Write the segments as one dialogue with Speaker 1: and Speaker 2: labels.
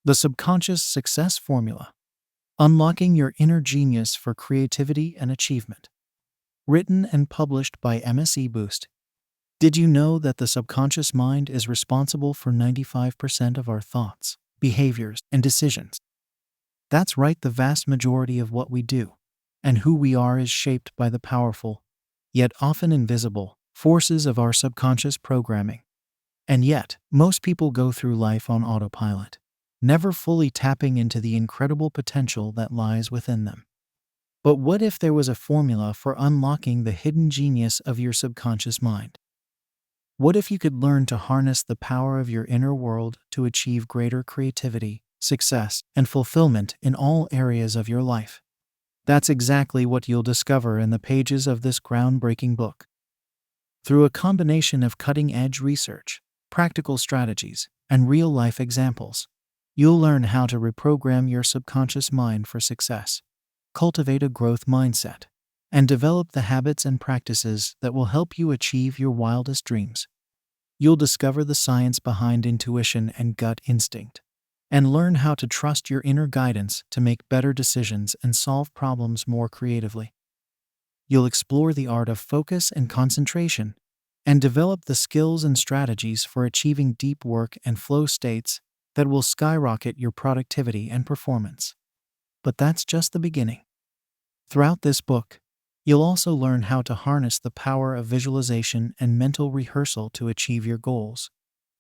Speaker 1: The Subconscious Success Formula: Unlocking Your Inner Genius for Creativity and Achievement. Written and published by MSE Boost. Did you know that the subconscious mind is responsible for 95% of our thoughts, behaviors, and decisions? That's right, the vast majority of what we do and who we are is shaped by the powerful, yet often invisible, forces of our subconscious programming. And yet, most people go through life on autopilot, never fully tapping into the incredible potential that lies within them. But what if there was a formula for unlocking the hidden genius of your subconscious mind? What if you could learn to harness the power of your inner world to achieve greater creativity, success, and fulfillment in all areas of your life? That's exactly what you'll discover in the pages of this groundbreaking book. Through a combination of cutting-edge research, practical strategies, and real-life examples, you'll learn how to reprogram your subconscious mind for success, cultivate a growth mindset, and develop the habits and practices that will help you achieve your wildest dreams. You'll discover the science behind intuition and gut instinct, and learn how to trust your inner guidance to make better decisions and solve problems more creatively. You'll explore the art of focus and concentration, and develop the skills and strategies for achieving deep work and flow states that will skyrocket your productivity and performance. But that's just the beginning. Throughout this book, you'll also learn how to harness the power of visualization and mental rehearsal to achieve your goals,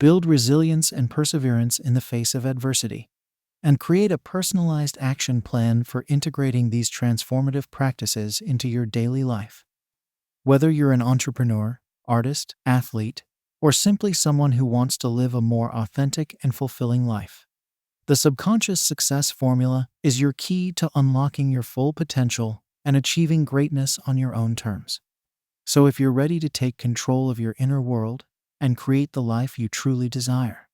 Speaker 1: build resilience and perseverance in the face of adversity, and create a personalized action plan for integrating these transformative practices into your daily life. Whether you're an entrepreneur, artist, athlete, or simply someone who wants to live a more authentic and fulfilling life, the Subconscious Success Formula is your key to unlocking your full potential and achieving greatness on your own terms. So if you're ready to take control of your inner world and create the life you truly desire,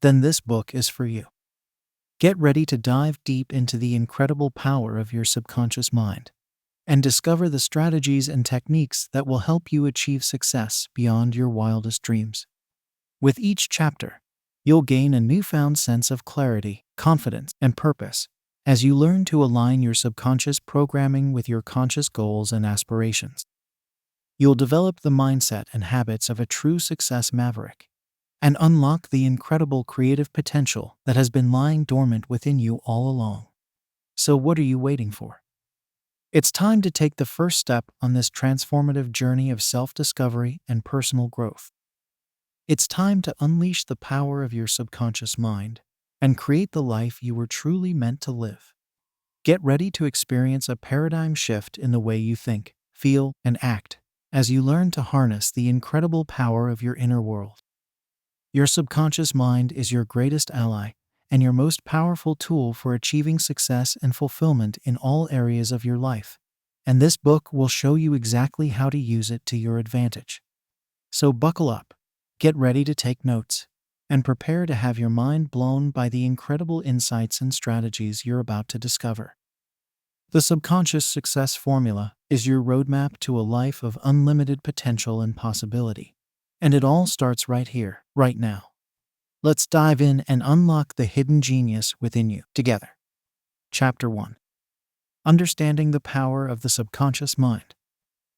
Speaker 1: then this book is for you. Get ready to dive deep into the incredible power of your subconscious mind and discover the strategies and techniques that will help you achieve success beyond your wildest dreams. With each chapter, you'll gain a newfound sense of clarity, confidence, and purpose as you learn to align your subconscious programming with your conscious goals and aspirations. You'll develop the mindset and habits of a true success maverick and unlock the incredible creative potential that has been lying dormant within you all along. So what are you waiting for? It's time to take the first step on this transformative journey of self-discovery and personal growth. It's time to unleash the power of your subconscious mind and create the life you were truly meant to live. Get ready to experience a paradigm shift in the way you think, feel, and act as you learn to harness the incredible power of your inner world. Your subconscious mind is your greatest ally and your most powerful tool for achieving success and fulfillment in all areas of your life, and this book will show you exactly how to use it to your advantage. So buckle up, get ready to take notes, and prepare to have your mind blown by the incredible insights and strategies you're about to discover. The Subconscious Success Formula is your roadmap to a life of unlimited potential and possibility. And it all starts right here, right now. Let's dive in and unlock the hidden genius within you together. Chapter 1. Understanding the Power of the Subconscious Mind.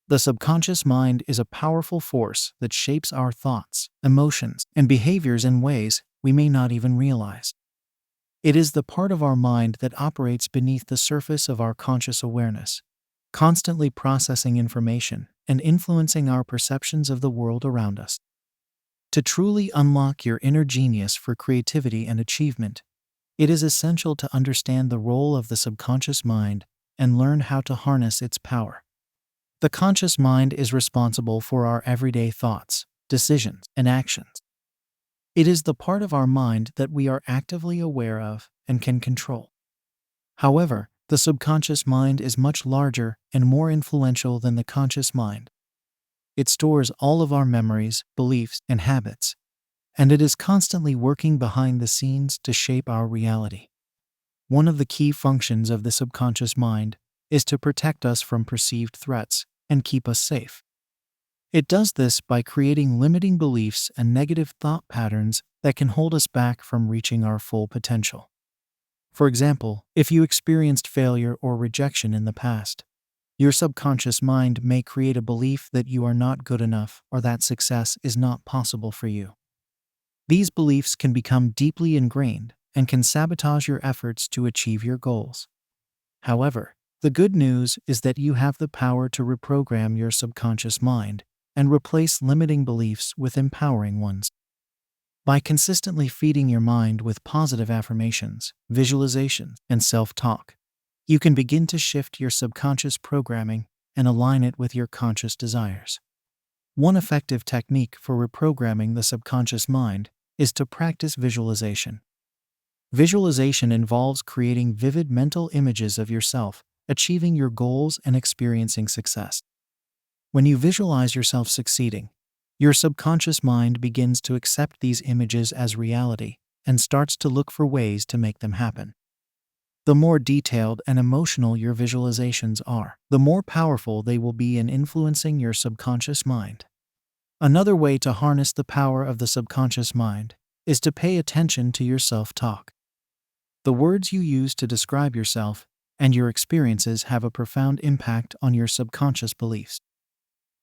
Speaker 1: The subconscious mind is a powerful force that shapes our thoughts, emotions, and behaviors in ways we may not even realize. It is the part of our mind that operates beneath the surface of our conscious awareness, constantly processing information and influencing our perceptions of the world around us. To truly unlock your inner genius for creativity and achievement, it is essential to understand the role of the subconscious mind and learn how to harness its power. The conscious mind is responsible for our everyday thoughts, decisions, and actions. It is the part of our mind that we are actively aware of and can control. However, the subconscious mind is much larger and more influential than the conscious mind. It stores all of our memories, beliefs, and habits, and it is constantly working behind the scenes to shape our reality. One of the key functions of the subconscious mind is to protect us from perceived threats and keep us safe. It does this by creating limiting beliefs and negative thought patterns that can hold us back from reaching our full potential. For example, if you experienced failure or rejection in the past, your subconscious mind may create a belief that you are not good enough or that success is not possible for you. These beliefs can become deeply ingrained and can sabotage your efforts to achieve your goals. However, the good news is that you have the power to reprogram your subconscious mind and replace limiting beliefs with empowering ones. By consistently feeding your mind with positive affirmations, visualizations, and self-talk, you can begin to shift your subconscious programming and align it with your conscious desires. One effective technique for reprogramming the subconscious mind is to practice visualization. Visualization involves creating vivid mental images of yourself, achieving your goals, and experiencing success. When you visualize yourself succeeding, your subconscious mind begins to accept these images as reality and starts to look for ways to make them happen. The more detailed and emotional your visualizations are, the more powerful they will be in influencing your subconscious mind. Another way to harness the power of the subconscious mind is to pay attention to your self-talk. The words you use to describe yourself and your experiences have a profound impact on your subconscious beliefs.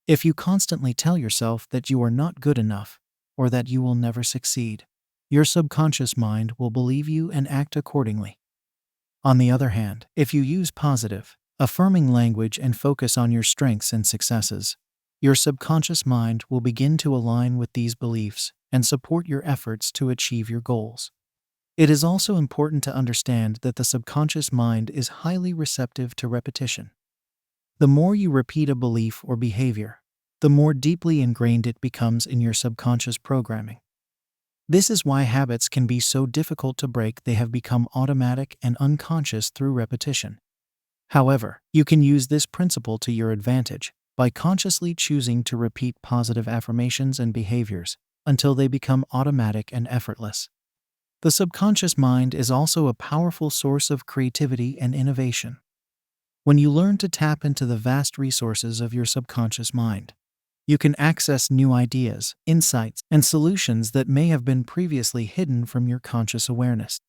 Speaker 1: If you constantly tell yourself that you are not good enough or that you will never succeed, your subconscious mind will believe you and act accordingly. On the other hand, if you use positive, affirming language and focus on your strengths and successes, your subconscious mind will begin to align with these beliefs and support your efforts to achieve your goals. It is also important to understand that the subconscious mind is highly receptive to repetition. The more you repeat a belief or behavior, the more deeply ingrained it becomes in your subconscious programming. This is why habits can be so difficult to break. They have become automatic and unconscious through repetition. However, you can use this principle to your advantage by consciously choosing to repeat positive affirmations and behaviors until they become automatic and effortless. The subconscious mind is also a powerful source of creativity and innovation. When you learn to tap into the vast resources of your subconscious mind, you can access new ideas, insights, and solutions that may have been previously hidden from your conscious awareness.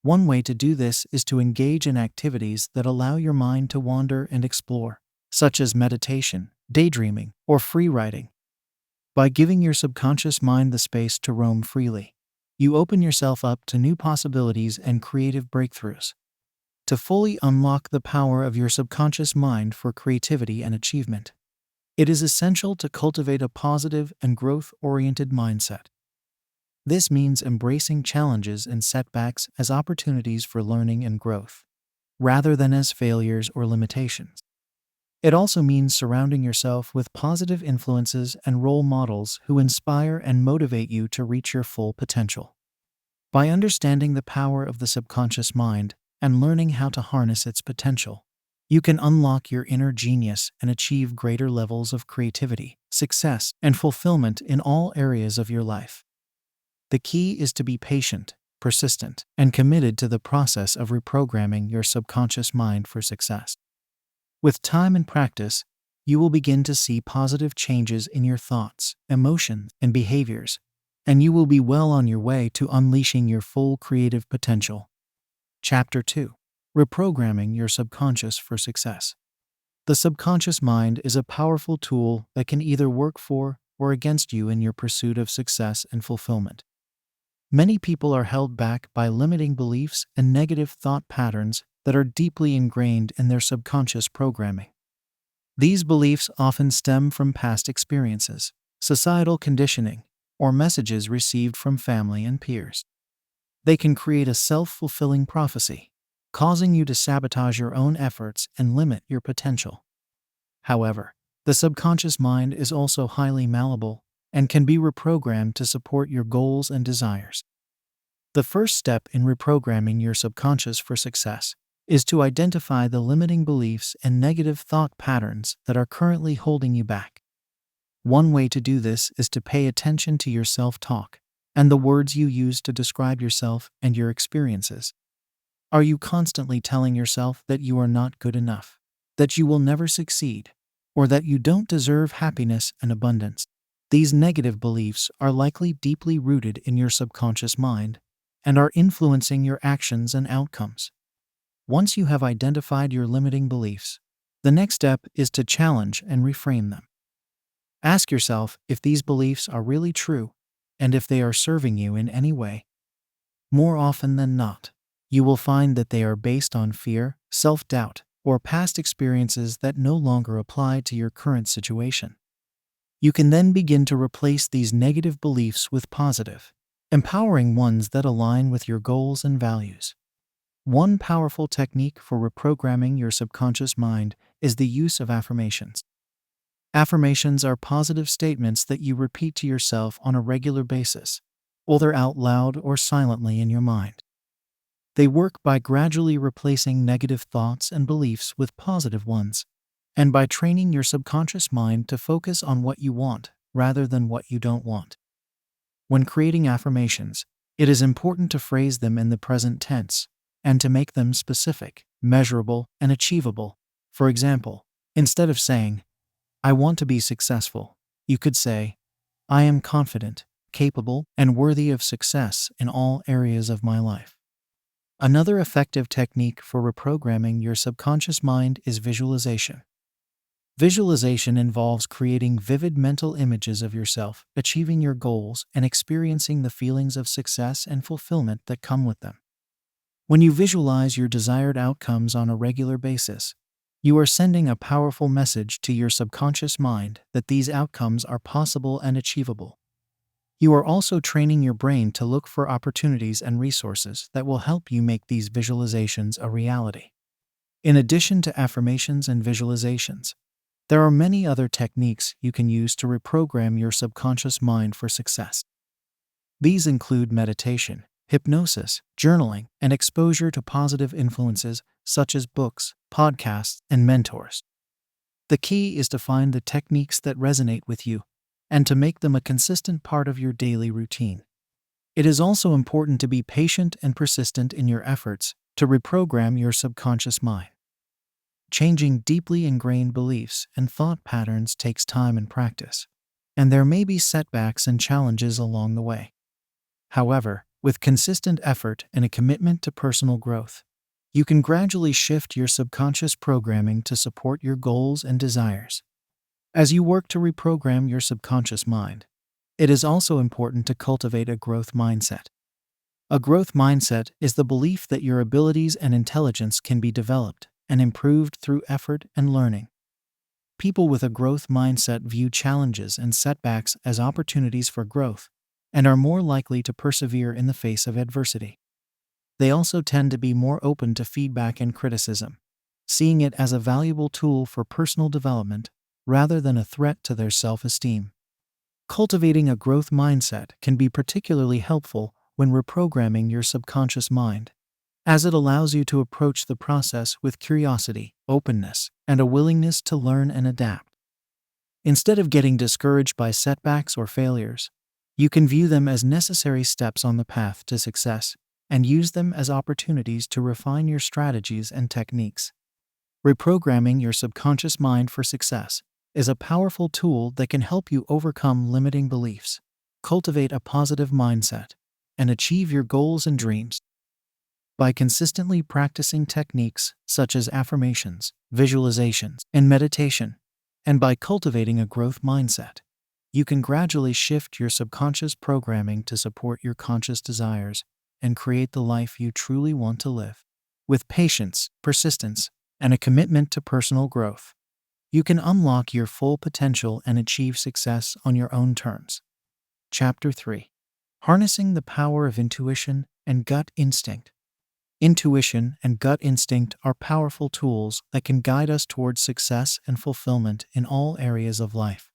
Speaker 1: One way to do this is to engage in activities that allow your mind to wander and explore, such as meditation, daydreaming, or free writing. By giving your subconscious mind the space to roam freely, you open yourself up to new possibilities and creative breakthroughs. To fully unlock the power of your subconscious mind for creativity and achievement, it is essential to cultivate a positive and growth-oriented mindset. This means embracing challenges and setbacks as opportunities for learning and growth, rather than as failures or limitations. It also means surrounding yourself with positive influences and role models who inspire and motivate you to reach your full potential. By understanding the power of the subconscious mind and learning how to harness its potential, you can unlock your inner genius and achieve greater levels of creativity, success, and fulfillment in all areas of your life. The key is to be patient, persistent, and committed to the process of reprogramming your subconscious mind for success. With time and practice, you will begin to see positive changes in your thoughts, emotions, and behaviors, and you will be well on your way to unleashing your full creative potential. Chapter 2. Reprogramming your subconscious for success. The subconscious mind is a powerful tool that can either work for or against you in your pursuit of success and fulfillment. Many people are held back by limiting beliefs and negative thought patterns that are deeply ingrained in their subconscious programming. These beliefs often stem from past experiences, societal conditioning, or messages received from family and peers. They can create a self-fulfilling prophecy, causing you to sabotage your own efforts and limit your potential. However, the subconscious mind is also highly malleable and can be reprogrammed to support your goals and desires. The first step in reprogramming your subconscious for success is to identify the limiting beliefs and negative thought patterns that are currently holding you back. One way to do this is to pay attention to your self-talk and the words you use to describe yourself and your experiences. Are you constantly telling yourself that you are not good enough, that you will never succeed, or that you don't deserve happiness and abundance? These negative beliefs are likely deeply rooted in your subconscious mind and are influencing your actions and outcomes. Once you have identified your limiting beliefs, the next step is to challenge and reframe them. Ask yourself if these beliefs are really true and if they are serving you in any way. More often than not, you will find that they are based on fear, self-doubt, or past experiences that no longer apply to your current situation. You can then begin to replace these negative beliefs with positive, empowering ones that align with your goals and values. One powerful technique for reprogramming your subconscious mind is the use of affirmations. Affirmations are positive statements that you repeat to yourself on a regular basis, whether out loud or silently in your mind. They work by gradually replacing negative thoughts and beliefs with positive ones, and by training your subconscious mind to focus on what you want rather than what you don't want. When creating affirmations, it is important to phrase them in the present tense and to make them specific, measurable, and achievable. For example, instead of saying, "I want to be successful," you could say, "I am confident, capable, and worthy of success in all areas of my life." Another effective technique for reprogramming your subconscious mind is visualization. Visualization involves creating vivid mental images of yourself, achieving your goals, and experiencing the feelings of success and fulfillment that come with them. When you visualize your desired outcomes on a regular basis, you are sending a powerful message to your subconscious mind that these outcomes are possible and achievable. You are also training your brain to look for opportunities and resources that will help you make these visualizations a reality. In addition to affirmations and visualizations, there are many other techniques you can use to reprogram your subconscious mind for success. These include meditation, hypnosis, journaling, and exposure to positive influences such as books, podcasts, and mentors. The key is to find the techniques that resonate with you and to make them a consistent part of your daily routine. It is also important to be patient and persistent in your efforts to reprogram your subconscious mind. Changing deeply ingrained beliefs and thought patterns takes time and practice, and there may be setbacks and challenges along the way. However, with consistent effort and a commitment to personal growth, you can gradually shift your subconscious programming to support your goals and desires. As you work to reprogram your subconscious mind, it is also important to cultivate a growth mindset. A growth mindset is the belief that your abilities and intelligence can be developed and improved through effort and learning. People with a growth mindset view challenges and setbacks as opportunities for growth and are more likely to persevere in the face of adversity. They also tend to be more open to feedback and criticism, seeing it as a valuable tool for personal development rather than a threat to their self-esteem. Cultivating a growth mindset can be particularly helpful when reprogramming your subconscious mind, as it allows you to approach the process with curiosity, openness, and a willingness to learn and adapt. Instead of getting discouraged by setbacks or failures, you can view them as necessary steps on the path to success and use them as opportunities to refine your strategies and techniques. Reprogramming your subconscious mind for success is a powerful tool that can help you overcome limiting beliefs, cultivate a positive mindset, and achieve your goals and dreams. By consistently practicing techniques such as affirmations, visualizations, and meditation, and by cultivating a growth mindset, you can gradually shift your subconscious programming to support your conscious desires and create the life you truly want to live. With patience, persistence, and a commitment to personal growth, you can unlock your full potential and achieve success on your own terms. Chapter 3. Harnessing the power of intuition and gut instinct. Intuition and gut instinct are powerful tools that can guide us towards success and fulfillment in all areas of life.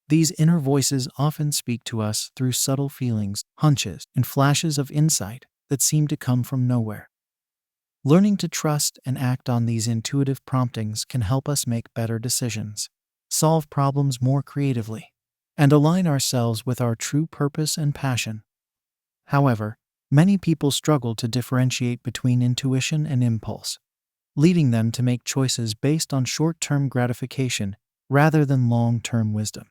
Speaker 1: These inner voices often speak to us through subtle feelings, hunches, and flashes of insight that seem to come from nowhere. Learning to trust and act on these intuitive promptings can help us make better decisions, solve problems more creatively, and align ourselves with our true purpose and passion. However, many people struggle to differentiate between intuition and impulse, leading them to make choices based on short-term gratification rather than long-term wisdom.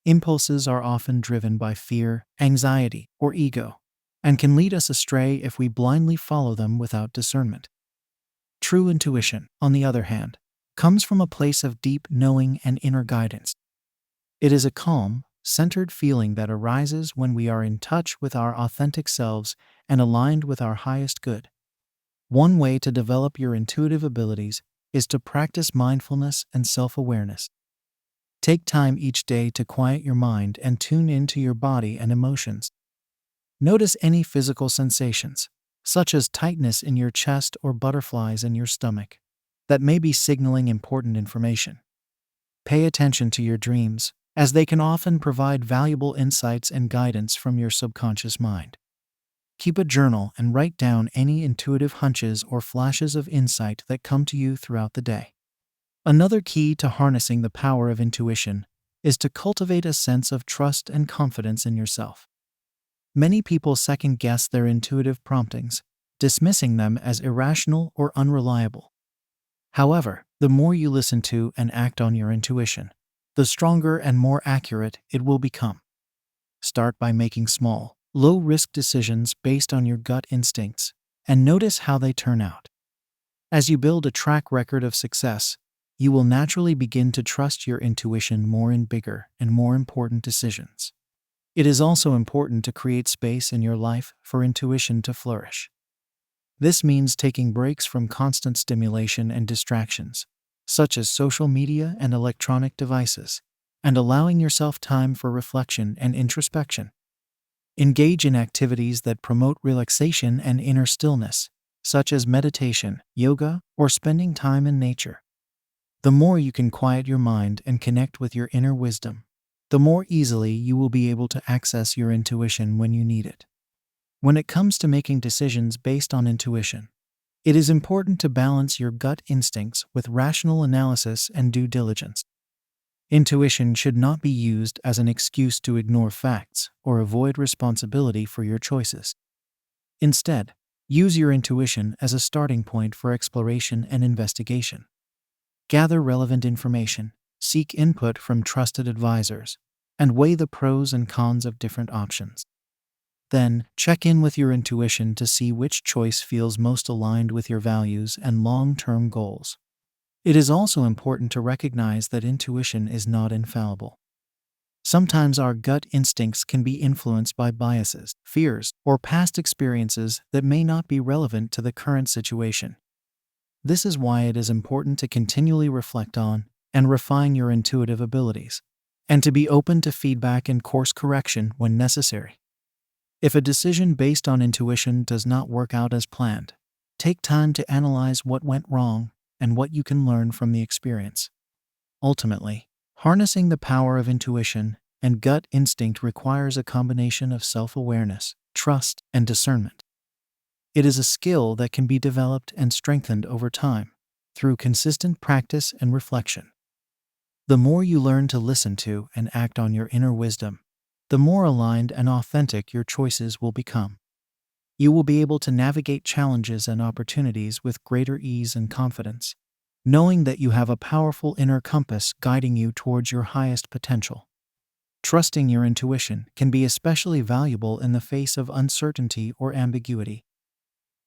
Speaker 1: Impulses are often driven by fear, anxiety, or ego, and can lead us astray if we blindly follow them without discernment. True intuition, on the other hand, comes from a place of deep knowing and inner guidance. It is a calm, centered feeling that arises when we are in touch with our authentic selves and aligned with our highest good. One way to develop your intuitive abilities is to practice mindfulness and self-awareness. Take time each day to quiet your mind and tune into your body and emotions. Notice any physical sensations, such as tightness in your chest or butterflies in your stomach, that may be signaling important information. Pay attention to your dreams, as they can often provide valuable insights and guidance from your subconscious mind. Keep a journal and write down any intuitive hunches or flashes of insight that come to you throughout the day. Another key to harnessing the power of intuition is to cultivate a sense of trust and confidence in yourself. Many people second-guess their intuitive promptings, dismissing them as irrational or unreliable. However, the more you listen to and act on your intuition, the stronger and more accurate it will become. Start by making small, low-risk decisions based on your gut instincts, and notice how they turn out. As you build a track record of success, you will naturally begin to trust your intuition more in bigger and more important decisions. It is also important to create space in your life for intuition to flourish. This means taking breaks from constant stimulation and distractions, such as social media and electronic devices, and allowing yourself time for reflection and introspection. Engage in activities that promote relaxation and inner stillness, such as meditation, yoga, or spending time in nature. The more you can quiet your mind and connect with your inner wisdom, the more easily you will be able to access your intuition when you need it. When it comes to making decisions based on intuition, it is important to balance your gut instincts with rational analysis and due diligence. Intuition should not be used as an excuse to ignore facts or avoid responsibility for your choices. Instead, use your intuition as a starting point for exploration and investigation. Gather relevant information, seek input from trusted advisors, and weigh the pros and cons of different options. Then, check in with your intuition to see which choice feels most aligned with your values and long-term goals. It is also important to recognize that intuition is not infallible. Sometimes our gut instincts can be influenced by biases, fears, or past experiences that may not be relevant to the current situation. This is why it is important to continually reflect on and refine your intuitive abilities, and to be open to feedback and course correction when necessary. If a decision based on intuition does not work out as planned, take time to analyze what went wrong and what you can learn from the experience. Ultimately, harnessing the power of intuition and gut instinct requires a combination of self-awareness, trust, and discernment. It is a skill that can be developed and strengthened over time through consistent practice and reflection. The more you learn to listen to and act on your inner wisdom, the more aligned and authentic your choices will become. You will be able to navigate challenges and opportunities with greater ease and confidence, knowing that you have a powerful inner compass guiding you towards your highest potential. Trusting your intuition can be especially valuable in the face of uncertainty or ambiguity.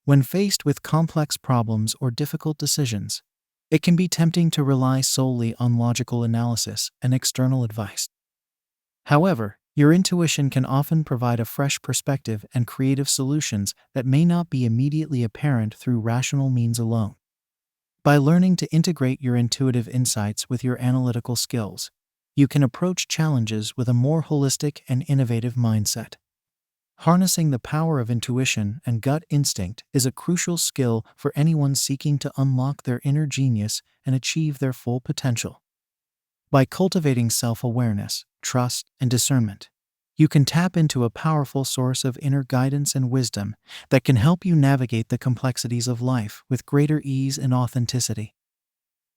Speaker 1: When faced with complex problems or difficult decisions, it can be tempting to rely solely on logical analysis and external advice. However, your intuition can often provide a fresh perspective and creative solutions that may not be immediately apparent through rational means alone. By learning to integrate your intuitive insights with your analytical skills, you can approach challenges with a more holistic and innovative mindset. Harnessing the power of intuition and gut instinct is a crucial skill for anyone seeking to unlock their inner genius and achieve their full potential. By cultivating self-awareness, trust, and discernment, you can tap into a powerful source of inner guidance and wisdom that can help you navigate the complexities of life with greater ease and authenticity.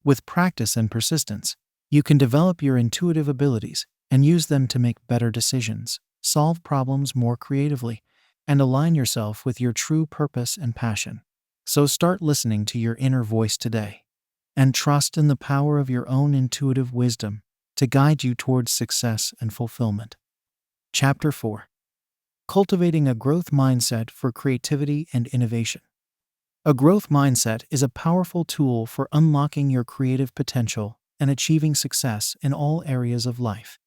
Speaker 1: With practice and persistence, you can develop your intuitive abilities and use them to make better decisions, solve problems more creatively, and align yourself with your true purpose and passion. So start listening to your inner voice today, and trust in the power of your own intuitive wisdom to guide you towards success and fulfillment. Chapter 4. Cultivating a growth mindset for creativity and innovation. A growth mindset is a powerful tool for unlocking your creative potential and achieving success in all areas of life.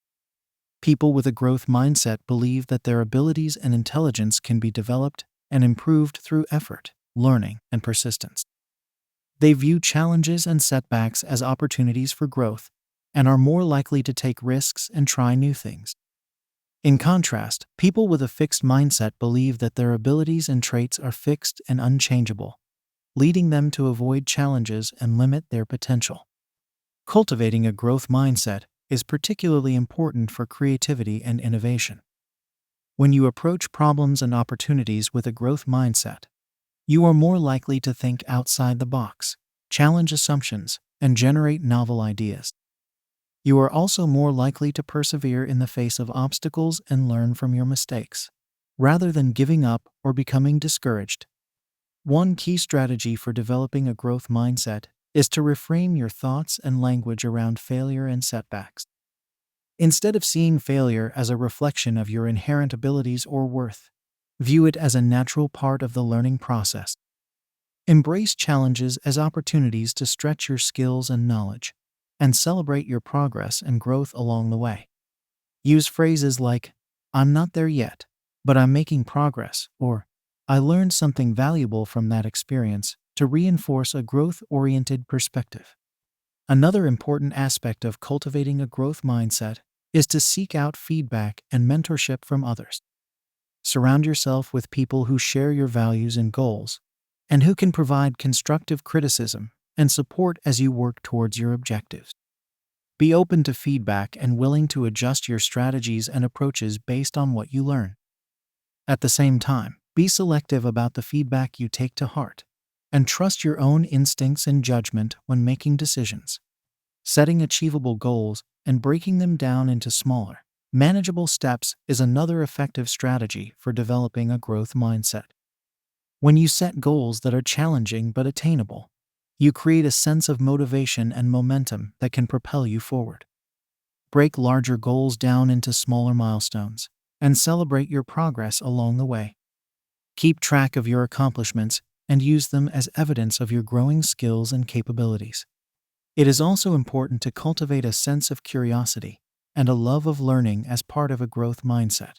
Speaker 1: People with a growth mindset believe that their abilities and intelligence can be developed and improved through effort, learning, and persistence. They view challenges and setbacks as opportunities for growth and are more likely to take risks and try new things. In contrast, people with a fixed mindset believe that their abilities and traits are fixed and unchangeable, leading them to avoid challenges and limit their potential. Cultivating a growth mindset is particularly important for creativity and innovation. When you approach problems and opportunities with a growth mindset, you are more likely to think outside the box, challenge assumptions, and generate novel ideas. You are also more likely to persevere in the face of obstacles and learn from your mistakes, rather than giving up or becoming discouraged. One key strategy for developing a growth mindset is to reframe your thoughts and language around failure and setbacks. Instead of seeing failure as a reflection of your inherent abilities or worth, view it as a natural part of the learning process. Embrace challenges as opportunities to stretch your skills and knowledge, and celebrate your progress and growth along the way. Use phrases like, "I'm not there yet, but I'm making progress," or "I learned something valuable from that experience," to reinforce a growth-oriented perspective. Another important aspect of cultivating a growth mindset is to seek out feedback and mentorship from others. Surround yourself with people who share your values and goals, and who can provide constructive criticism and support as you work towards your objectives. Be open to feedback and willing to adjust your strategies and approaches based on what you learn. At the same time, be selective about the feedback you take to heart, and trust your own instincts and judgment when making decisions. Setting achievable goals and breaking them down into smaller, manageable steps is another effective strategy for developing a growth mindset. When you set goals that are challenging but attainable, you create a sense of motivation and momentum that can propel you forward. Break larger goals down into smaller milestones and celebrate your progress along the way. Keep track of your accomplishments and use them as evidence of your growing skills and capabilities. It is also important to cultivate a sense of curiosity and a love of learning as part of a growth mindset.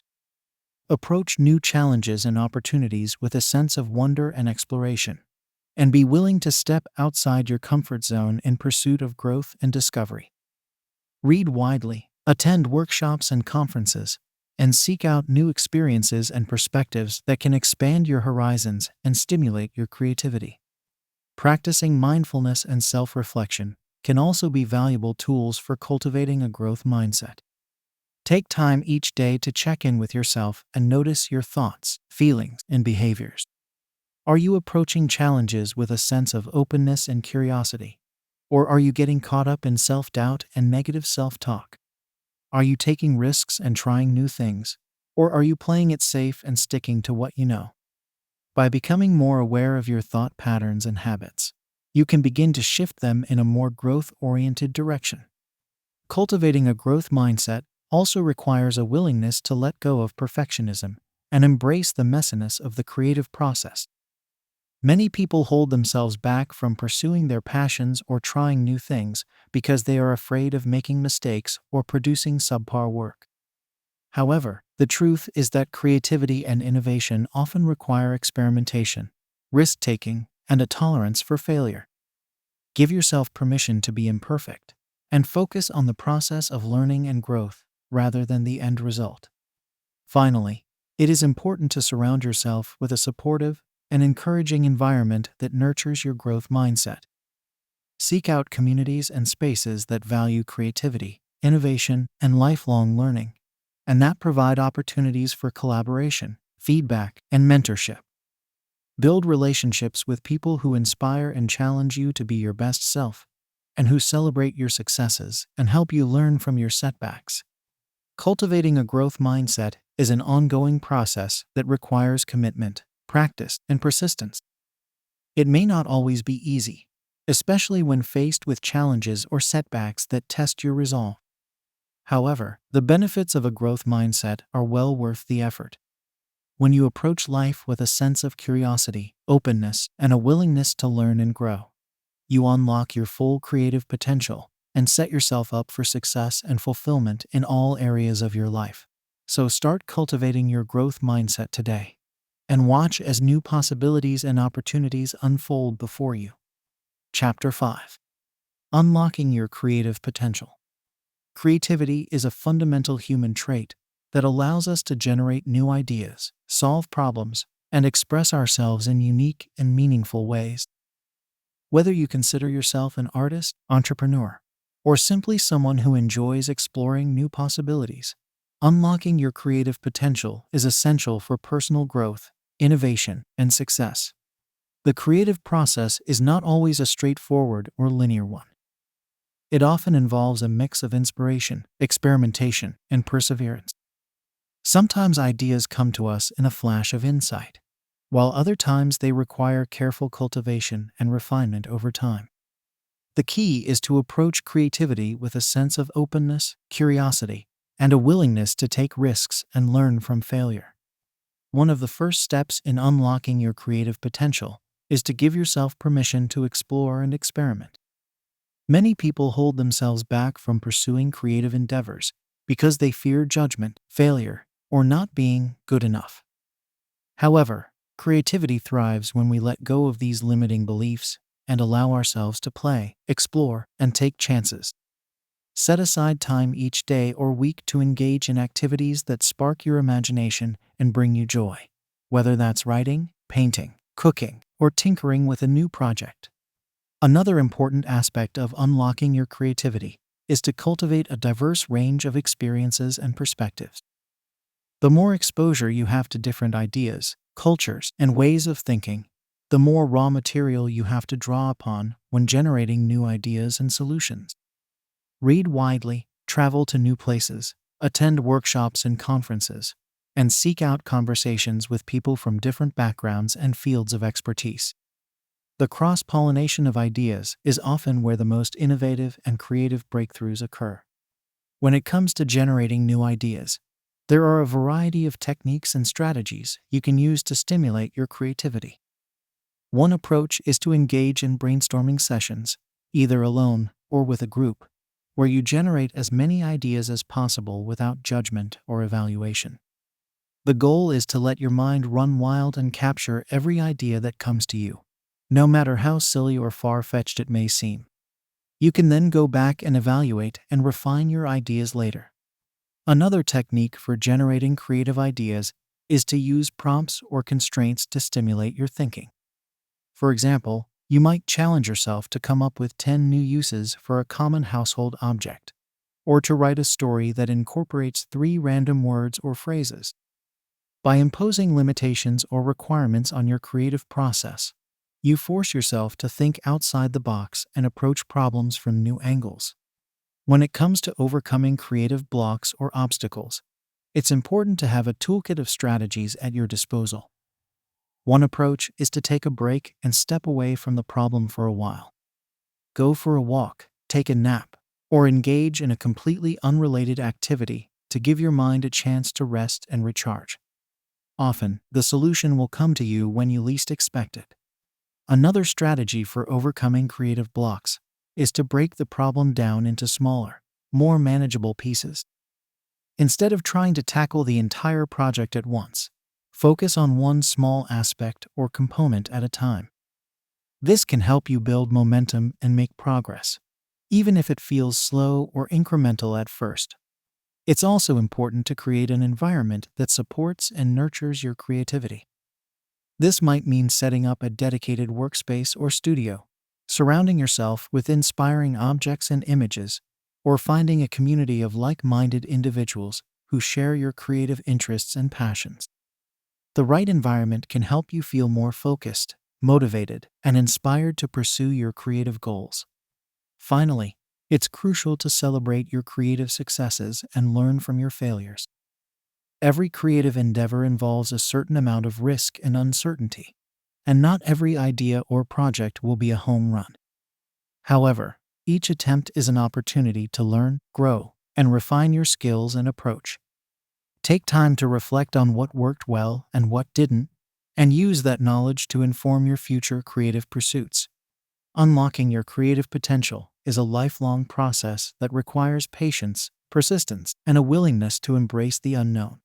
Speaker 1: Approach new challenges and opportunities with a sense of wonder and exploration, and be willing to step outside your comfort zone in pursuit of growth and discovery. Read widely, attend workshops and conferences, and seek out new experiences and perspectives that can expand your horizons and stimulate your creativity. Practicing mindfulness and self-reflection can also be valuable tools for cultivating a growth mindset. Take time each day to check in with yourself and notice your thoughts, feelings, and behaviors. Are you approaching challenges with a sense of openness and curiosity? Or are you getting caught up in self-doubt and negative self-talk? Are you taking risks and trying new things? Or are you playing it safe and sticking to what you know? By becoming more aware of your thought patterns and habits, you can begin to shift them in a more growth-oriented direction. Cultivating a growth mindset also requires a willingness to let go of perfectionism and embrace the messiness of the creative process. Many people hold themselves back from pursuing their passions or trying new things because they are afraid of making mistakes or producing subpar work. However, the truth is that creativity and innovation often require experimentation, risk-taking, and a tolerance for failure. Give yourself permission to be imperfect, and focus on the process of learning and growth rather than the end result. Finally, it is important to surround yourself with a supportive and encouraging environment that nurtures your growth mindset. Seek out communities and spaces that value creativity, innovation, and lifelong learning, and that provide opportunities for collaboration, feedback, and mentorship. Build relationships with people who inspire and challenge you to be your best self, and who celebrate your successes and help you learn from your setbacks. Cultivating a growth mindset is an ongoing process that requires commitment, practice, and persistence. It may not always be easy, especially when faced with challenges or setbacks that test your resolve. However, the benefits of a growth mindset are well worth the effort. when you approach life with a sense of curiosity, openness, and a willingness to learn and grow. You unlock your full creative potential and set yourself up for success and fulfillment in all areas of your life. So start cultivating your growth mindset today and watch as new possibilities and opportunities unfold before you. Chapter 5. Unlocking your creative potential. Creativity is a fundamental human trait that allows us to generate new ideas, solve problems, and express ourselves in unique and meaningful ways. Whether you consider yourself an artist, entrepreneur, or simply someone who enjoys exploring new possibilities, unlocking your creative potential is essential for personal growth, innovation, and success. The creative process is not always a straightforward or linear one. It often involves a mix of inspiration, experimentation, and perseverance. Sometimes ideas come to us in a flash of insight, while other times they require careful cultivation and refinement over time. The key is to approach creativity with a sense of openness, curiosity, and a willingness to take risks and learn from failure. One of the first steps in unlocking your creative potential is to give yourself permission to explore and experiment. Many people hold themselves back from pursuing creative endeavors because they fear judgment, failure, or not being good enough. However, creativity thrives when we let go of these limiting beliefs and allow ourselves to play, explore, and take chances. Set aside time each day or week to engage in activities that spark your imagination and bring you joy, whether that's writing, painting, cooking, or tinkering with a new project. Another important aspect of unlocking your creativity is to cultivate a diverse range of experiences and perspectives. The more exposure you have to different ideas, cultures, and ways of thinking, the more raw material you have to draw upon when generating new ideas and solutions. Read widely, travel to new places, attend workshops and conferences, and seek out conversations with people from different backgrounds and fields of expertise. The cross-pollination of ideas is often where the most innovative and creative breakthroughs occur. When it comes to generating new ideas, there are a variety of techniques and strategies you can use to stimulate your creativity. One approach is to engage in brainstorming sessions, either alone or with a group, where you generate as many ideas as possible without judgment or evaluation. The goal is to let your mind run wild and capture every idea that comes to you, no matter how silly or far-fetched it may seem. You can then go back and evaluate and refine your ideas later. Another technique for generating creative ideas is to use prompts or constraints to stimulate your thinking. For example, you might challenge yourself to come up with 10 new uses for a common household object, or to write a story that incorporates 3 random words or phrases. By imposing limitations or requirements on your creative process, you force yourself to think outside the box and approach problems from new angles. When it comes to overcoming creative blocks or obstacles, it's important to have a toolkit of strategies at your disposal. One approach is to take a break and step away from the problem for a while. Go for a walk, take a nap, or engage in a completely unrelated activity to give your mind a chance to rest and recharge. Often, the solution will come to you when you least expect it. Another strategy for overcoming creative blocks is to break the problem down into smaller, more manageable pieces. Instead of trying to tackle the entire project at once, focus on one small aspect or component at a time. This can help you build momentum and make progress, even if it feels slow or incremental at first. It's also important to create an environment that supports and nurtures your creativity. This might mean setting up a dedicated workspace or studio, surrounding yourself with inspiring objects and images, or finding a community of like-minded individuals who share your creative interests and passions. The right environment can help you feel more focused, motivated, and inspired to pursue your creative goals. Finally, it's crucial to celebrate your creative successes and learn from your failures. Every creative endeavor involves a certain amount of risk and uncertainty, and not every idea or project will be a home run. However, each attempt is an opportunity to learn, grow, and refine your skills and approach. Take time to reflect on what worked well and what didn't, and use that knowledge to inform your future creative pursuits. Unlocking your creative potential is a lifelong process that requires patience, persistence, and a willingness to embrace the unknown.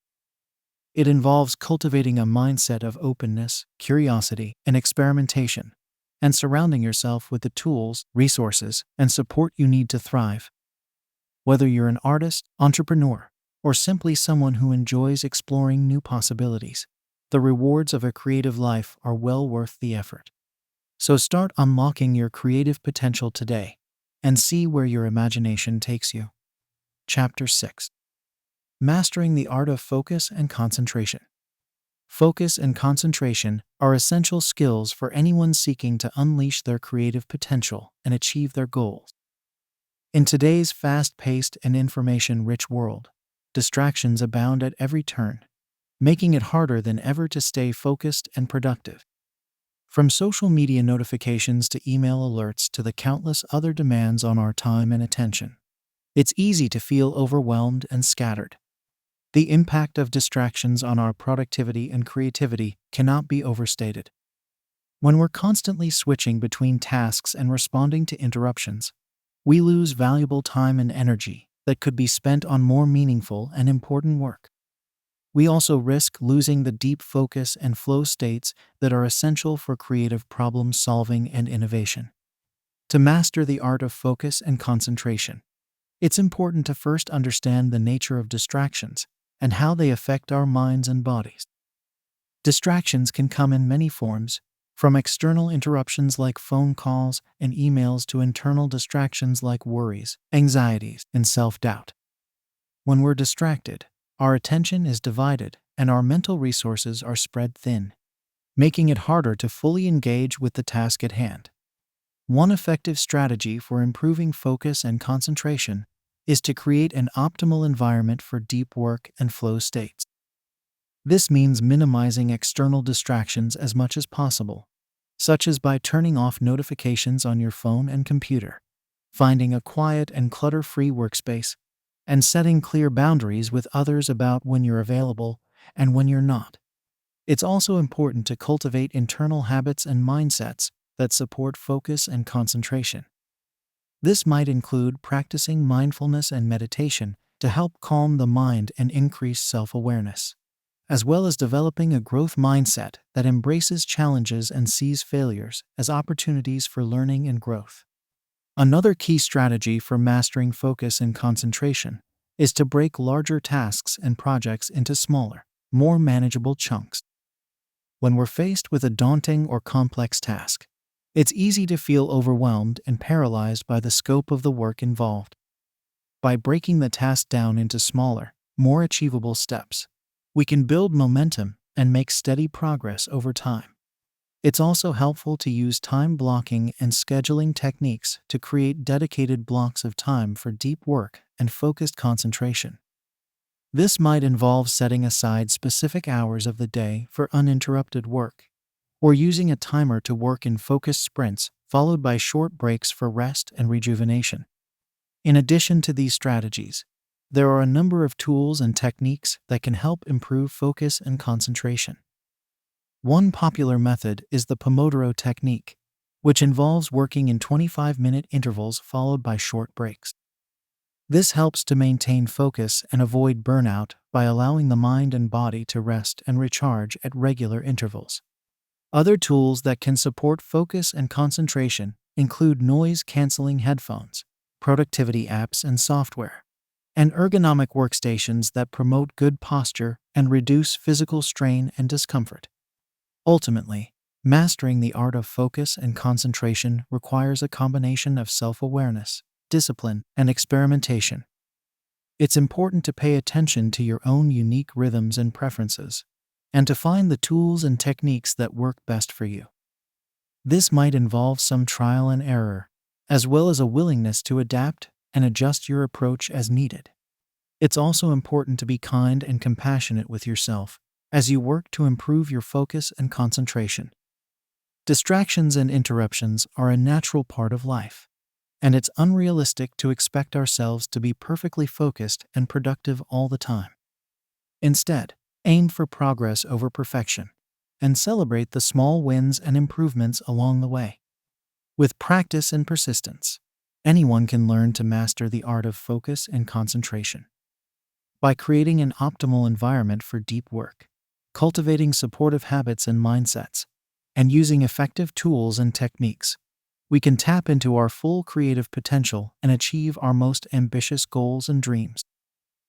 Speaker 1: It involves cultivating a mindset of openness, curiosity, and experimentation, and surrounding yourself with the tools, resources, and support you need to thrive. Whether you're an artist, entrepreneur, or simply someone who enjoys exploring new possibilities, the rewards of a creative life are well worth the effort. So start unlocking your creative potential today and see where your imagination takes you. Chapter 6. Mastering the art of focus and concentration. Focus and concentration are essential skills for anyone seeking to unleash their creative potential and achieve their goals. In today's fast-paced and information-rich world, distractions abound at every turn, making it harder than ever to stay focused and productive. From social media notifications to email alerts to the countless other demands on our time and attention, it's easy to feel overwhelmed and scattered. The impact of distractions on our productivity and creativity cannot be overstated. When we're constantly switching between tasks and responding to interruptions, we lose valuable time and energy that could be spent on more meaningful and important work. We also risk losing the deep focus and flow states that are essential for creative problem solving and innovation. To master the art of focus and concentration, it's important to first understand the nature of distractions and how they affect our minds and bodies. Distractions can come in many forms, from external interruptions like phone calls and emails to internal distractions like worries, anxieties, and self-doubt. When we're distracted, our attention is divided and our mental resources are spread thin, making it harder to fully engage with the task at hand. One effective strategy for improving focus and concentration is to create an optimal environment for deep work and flow states. This means minimizing external distractions as much as possible, such as by turning off notifications on your phone and computer, finding a quiet and clutter-free workspace, and setting clear boundaries with others about when you're available and when you're not. It's also important to cultivate internal habits and mindsets that support focus and concentration. This might include practicing mindfulness and meditation to help calm the mind and increase self-awareness, as well as developing a growth mindset that embraces challenges and sees failures as opportunities for learning and growth. Another key strategy for mastering focus and concentration is to break larger tasks and projects into smaller, more manageable chunks. When we're faced with a daunting or complex task, it's easy to feel overwhelmed and paralyzed by the scope of the work involved. By breaking the task down into smaller, more achievable steps, we can build momentum and make steady progress over time. It's also helpful to use time blocking and scheduling techniques to create dedicated blocks of time for deep work and focused concentration. This might involve setting aside specific hours of the day for uninterrupted work, or using a timer to work in focused sprints followed by short breaks for rest and rejuvenation. In addition to these strategies, there are a number of tools and techniques that can help improve focus and concentration. One popular method is the Pomodoro technique, which involves working in 25-minute intervals followed by short breaks. This helps to maintain focus and avoid burnout by allowing the mind and body to rest and recharge at regular intervals. Other tools that can support focus and concentration include noise-canceling headphones, productivity apps and software, and ergonomic workstations that promote good posture and reduce physical strain and discomfort. Ultimately, mastering the art of focus and concentration requires a combination of self-awareness, discipline, and experimentation. It's important to pay attention to your own unique rhythms and preferences, and to find the tools and techniques that work best for you. This might involve some trial and error, as well as a willingness to adapt and adjust your approach as needed. It's also important to be kind and compassionate with yourself as you work to improve your focus and concentration. Distractions and interruptions are a natural part of life, and it's unrealistic to expect ourselves to be perfectly focused and productive all the time. Instead, aim for progress over perfection and celebrate the small wins and improvements along the way. With practice and persistence, anyone can learn to master the art of focus and concentration. By creating an optimal environment for deep work, cultivating supportive habits and mindsets, and using effective tools and techniques, we can tap into our full creative potential and achieve our most ambitious goals and dreams.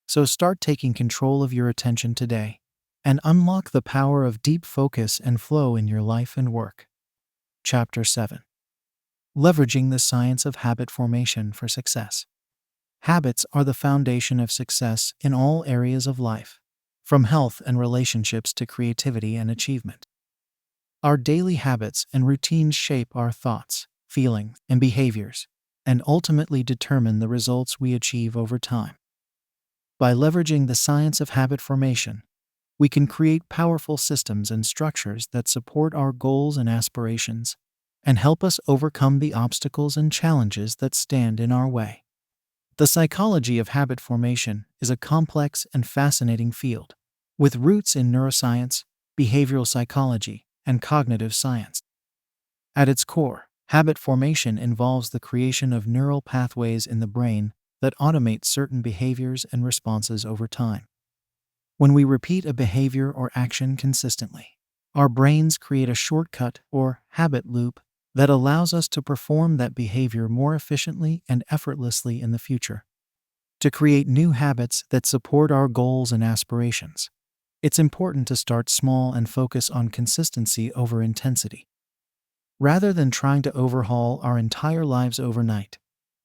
Speaker 1: So start taking control of your attention today and unlock the power of deep focus and flow in your life and work. Chapter 7. Leveraging the science of habit formation for success. Habits are the foundation of success in all areas of life, from health and relationships to creativity and achievement. Our daily habits and routines shape our thoughts, feelings, and behaviors, and ultimately determine the results we achieve over time. By leveraging the science of habit formation, we can create powerful systems and structures that support our goals and aspirations and help us overcome the obstacles and challenges that stand in our way. The psychology of habit formation is a complex and fascinating field, with roots in neuroscience, behavioral psychology, and cognitive science. At its core, habit formation involves the creation of neural pathways in the brain that automate certain behaviors and responses over time. When we repeat a behavior or action consistently, our brains create a shortcut or habit loop that allows us to perform that behavior more efficiently and effortlessly in the future. To create new habits that support our goals and aspirations, it's important to start small and focus on consistency over intensity. Rather than trying to overhaul our entire lives overnight,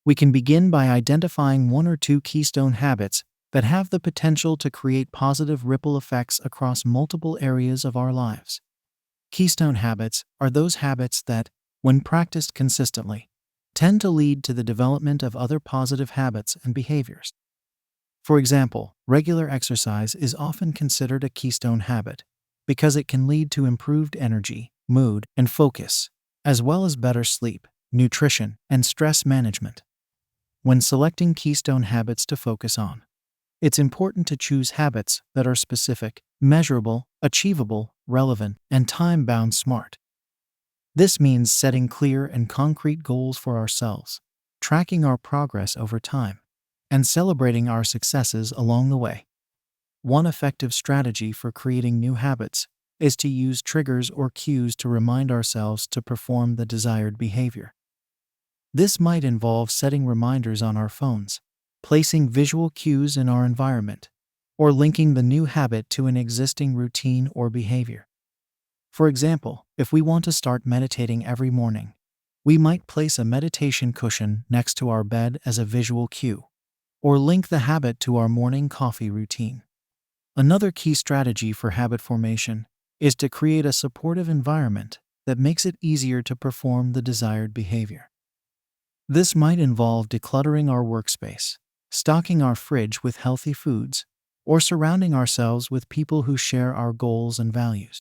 Speaker 1: we can begin by identifying one or two keystone habits that have the potential to create positive ripple effects across multiple areas of our lives. Keystone habits are those habits that, when practiced consistently, tend to lead to the development of other positive habits and behaviors. For example, regular exercise is often considered a keystone habit because it can lead to improved energy, mood, and focus, as well as better sleep, nutrition, and stress management. When selecting keystone habits to focus on, it's important to choose habits that are specific, measurable, achievable, relevant, and time-bound smart. This means setting clear and concrete goals for ourselves, tracking our progress over time, and celebrating our successes along the way. One effective strategy for creating new habits is to use triggers or cues to remind ourselves to perform the desired behavior. This might involve setting reminders on our phones, placing visual cues in our environment, or linking the new habit to an existing routine or behavior. For example, if we want to start meditating every morning, we might place a meditation cushion next to our bed as a visual cue, or link the habit to our morning coffee routine. Another key strategy for habit formation is to create a supportive environment that makes it easier to perform the desired behavior. This might involve decluttering our workspace, stocking our fridge with healthy foods, or surrounding ourselves with people who share our goals and values.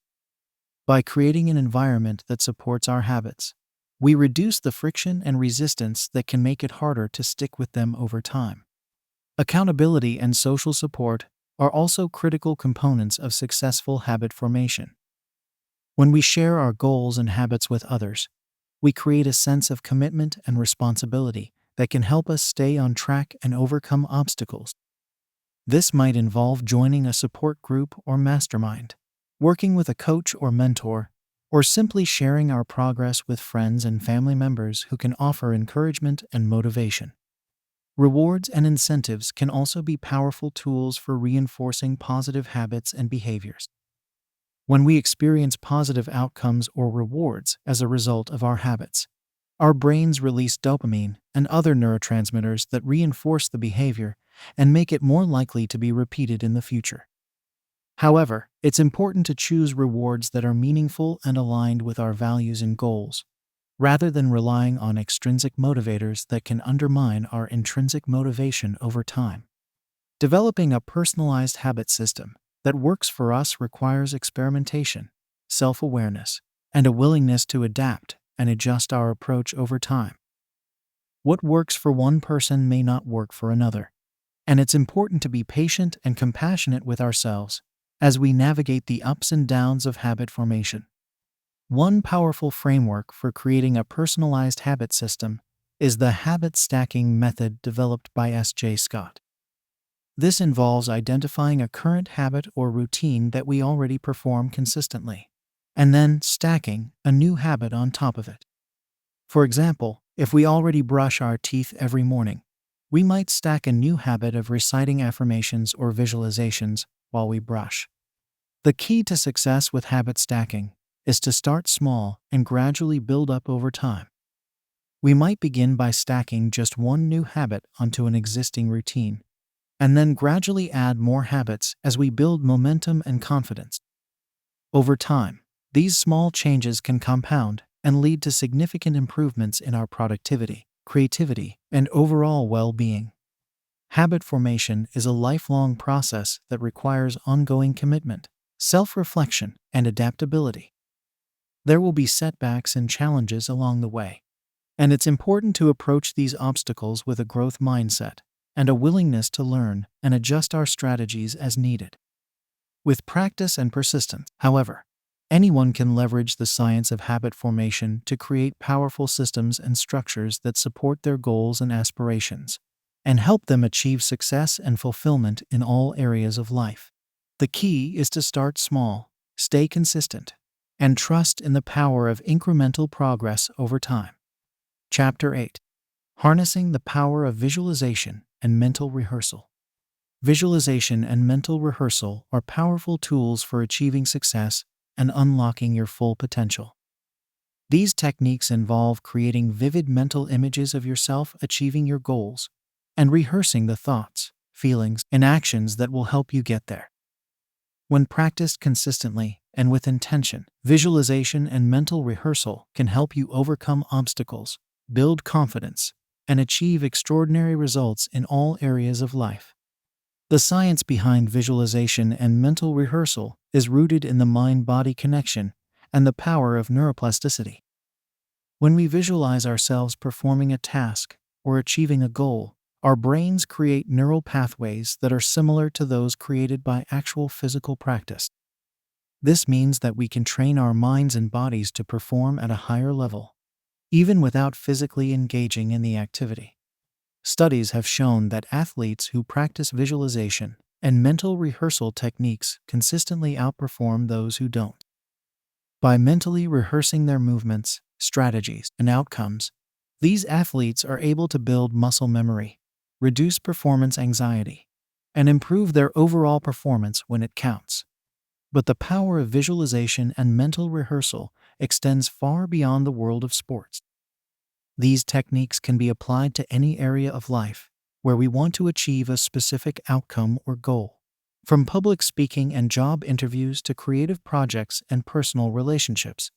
Speaker 1: By creating an environment that supports our habits, we reduce the friction and resistance that can make it harder to stick with them over time. Accountability and social support are also critical components of successful habit formation. When we share our goals and habits with others, we create a sense of commitment and responsibility that can help us stay on track and overcome obstacles. This might involve joining a support group or mastermind, working with a coach or mentor, or simply sharing our progress with friends and family members who can offer encouragement and motivation. Rewards and incentives can also be powerful tools for reinforcing positive habits and behaviors. When we experience positive outcomes or rewards as a result of our habits, our brains release dopamine and other neurotransmitters that reinforce the behavior and make it more likely to be repeated in the future. However, it's important to choose rewards that are meaningful and aligned with our values and goals, rather than relying on extrinsic motivators that can undermine our intrinsic motivation over time. Developing a personalized habit system that works for us requires experimentation, self-awareness, and a willingness to adapt and adjust our approach over time. What works for one person may not work for another, And it's important to be patient and compassionate with ourselves as we navigate the ups and downs of habit formation. One powerful framework for creating a personalized habit system is the habit stacking method developed by S.J. Scott. This involves identifying a current habit or routine that we already perform consistently, and then stacking a new habit on top of it. For example, if we already brush our teeth every morning, we might stack a new habit of reciting affirmations or visualizations while we brush. The key to success with habit stacking is to start small and gradually build up over time. We might begin by stacking just one new habit onto an existing routine, and then gradually add more habits as we build momentum and confidence. Over time, these small changes can compound and lead to significant improvements in our productivity, creativity, and overall well-being. Habit formation is a lifelong process that requires ongoing commitment, self-reflection, and adaptability. There will be setbacks and challenges along the way, and it's important to approach these obstacles with a growth mindset and a willingness to learn and adjust our strategies as needed. With practice and persistence, however, anyone can leverage the science of habit formation to create powerful systems and structures that support their goals and aspirations, and help them achieve success and fulfillment in all areas of life. The key is to start small, stay consistent, and trust in the power of incremental progress over time. Chapter 8. Harnessing the Power of Visualization and Mental Rehearsal. Visualization and mental rehearsal are powerful tools for achieving success and unlocking your full potential. These techniques involve creating vivid mental images of yourself achieving your goals and rehearsing the thoughts, feelings, and actions that will help you get there. When practiced consistently and with intention, visualization and mental rehearsal can help you overcome obstacles, build confidence, and achieve extraordinary results in all areas of life. The science behind visualization and mental rehearsal is rooted in the mind-body connection and the power of neuroplasticity. When we visualize ourselves performing a task or achieving a goal, our brains create neural pathways that are similar to those created by actual physical practice. This means that we can train our minds and bodies to perform at a higher level, even without physically engaging in the activity. Studies have shown that athletes who practice visualization and mental rehearsal techniques consistently outperform those who don't. By mentally rehearsing their movements, strategies, and outcomes, these athletes are able to build muscle memory, reduce performance anxiety, and improve their overall performance when it counts. But the power of visualization and mental rehearsal extends far beyond the world of sports. These techniques can be applied to any area of life where we want to achieve a specific outcome or goal. From public speaking and job interviews to creative projects and personal relationships.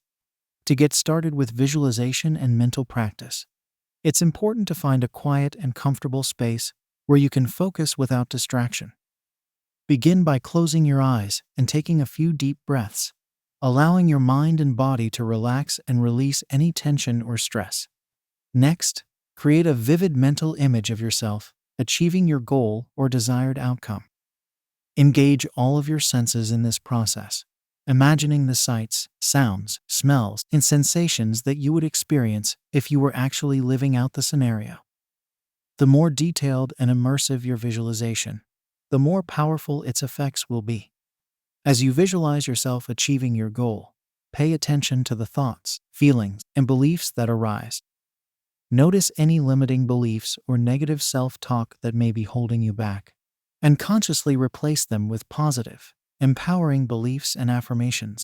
Speaker 1: To get started with visualization and mental practice, it's important to find a quiet and comfortable space where you can focus without distraction. Begin by closing your eyes and taking a few deep breaths, allowing your mind and body to relax and release any tension or stress. Next, create a vivid mental image of yourself achieving your goal or desired outcome. Engage all of your senses in this process, imagining the sights, sounds, smells, and sensations that you would experience if you were actually living out the scenario. The more detailed and immersive your visualization, the more powerful its effects will be. As you visualize yourself achieving your goal, pay attention to the thoughts, feelings, and beliefs that arise. Notice any limiting beliefs or negative self-talk that may be holding you back, and consciously replace them with positive, empowering beliefs and affirmations.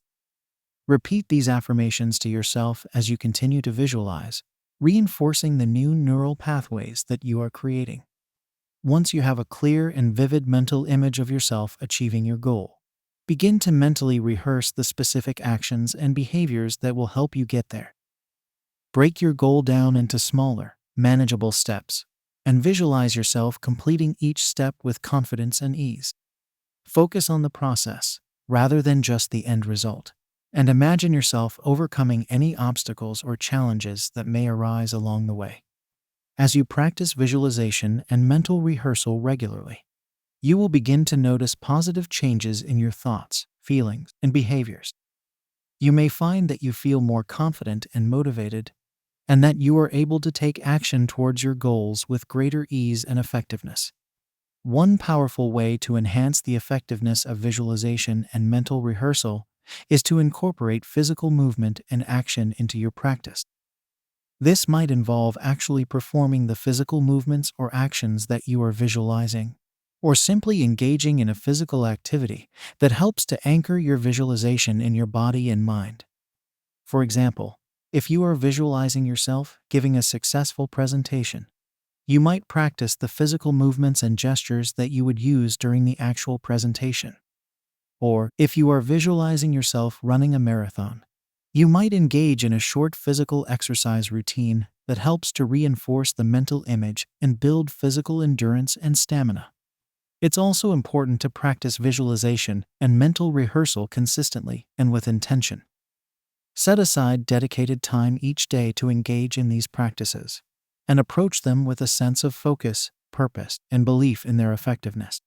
Speaker 1: Repeat these affirmations to yourself as you continue to visualize, reinforcing the new neural pathways that you are creating. Once you have a clear and vivid mental image of yourself achieving your goal, begin to mentally rehearse the specific actions and behaviors that will help you get there. Break your goal down into smaller, manageable steps, and visualize yourself completing each step with confidence and ease. Focus on the process, rather than just the end result, and imagine yourself overcoming any obstacles or challenges that may arise along the way. As you practice visualization and mental rehearsal regularly, you will begin to notice positive changes in your thoughts, feelings, and behaviors. You may find that you feel more confident and motivated, and that you are able to take action towards your goals with greater ease and effectiveness. One powerful way to enhance the effectiveness of visualization and mental rehearsal is to incorporate physical movement and action into your practice. This might involve actually performing the physical movements or actions that you are visualizing, or simply engaging in a physical activity that helps to anchor your visualization in your body and mind. For example, if you are visualizing yourself giving a successful presentation, you might practice the physical movements and gestures that you would use during the actual presentation. Or, if you are visualizing yourself running a marathon, you might engage in a short physical exercise routine that helps to reinforce the mental image and build physical endurance and stamina. It's also important to practice visualization and mental rehearsal consistently and with intention. Set aside dedicated time each day to engage in these practices, and approach them with a sense of focus, purpose, and belief in their effectiveness.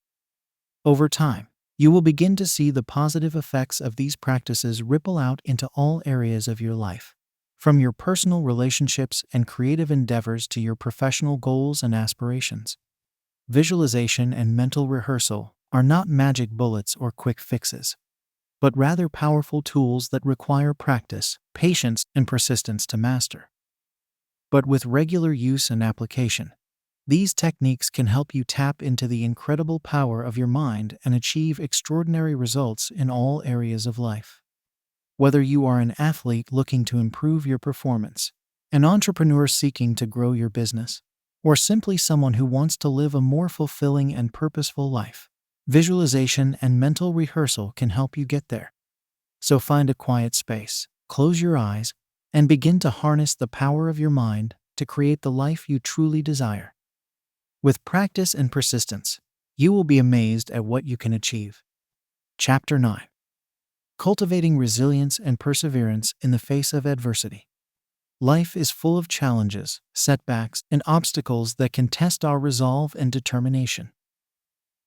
Speaker 1: Over time, you will begin to see the positive effects of these practices ripple out into all areas of your life, from your personal relationships and creative endeavors to your professional goals and aspirations. Visualization and mental rehearsal are not magic bullets or quick fixes, but rather powerful tools that require practice, patience, and persistence to master. But with regular use and application, these techniques can help you tap into the incredible power of your mind and achieve extraordinary results in all areas of life. Whether you are an athlete looking to improve your performance, an entrepreneur seeking to grow your business, or simply someone who wants to live a more fulfilling and purposeful life, visualization and mental rehearsal can help you get there. So find a quiet space, close your eyes, and begin to harness the power of your mind to create the life you truly desire. With practice and persistence, you will be amazed at what you can achieve. Chapter 9. Cultivating resilience and perseverance in the face of adversity. Life is full of challenges, setbacks, and obstacles that can test our resolve and determination.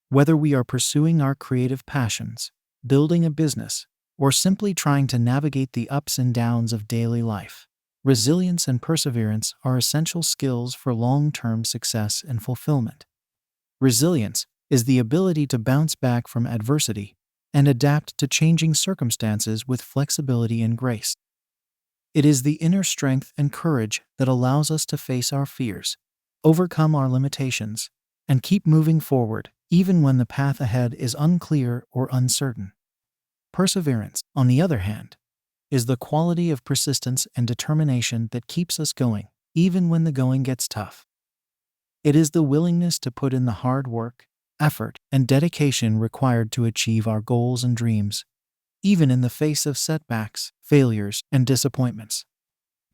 Speaker 1: Whether we are pursuing our creative passions, building a business, or simply trying to navigate the ups and downs of daily life, resilience and perseverance are essential skills for long-term success and fulfillment. Resilience is the ability to bounce back from adversity and adapt to changing circumstances with flexibility and grace. It is the inner strength and courage that allows us to face our fears, overcome our limitations, and keep moving forward even when the path ahead is unclear or uncertain. Perseverance, on the other hand, is the quality of persistence and determination that keeps us going, even when the going gets tough. It is the willingness to put in the hard work, effort, and dedication required to achieve our goals and dreams, even in the face of setbacks, failures, and disappointments.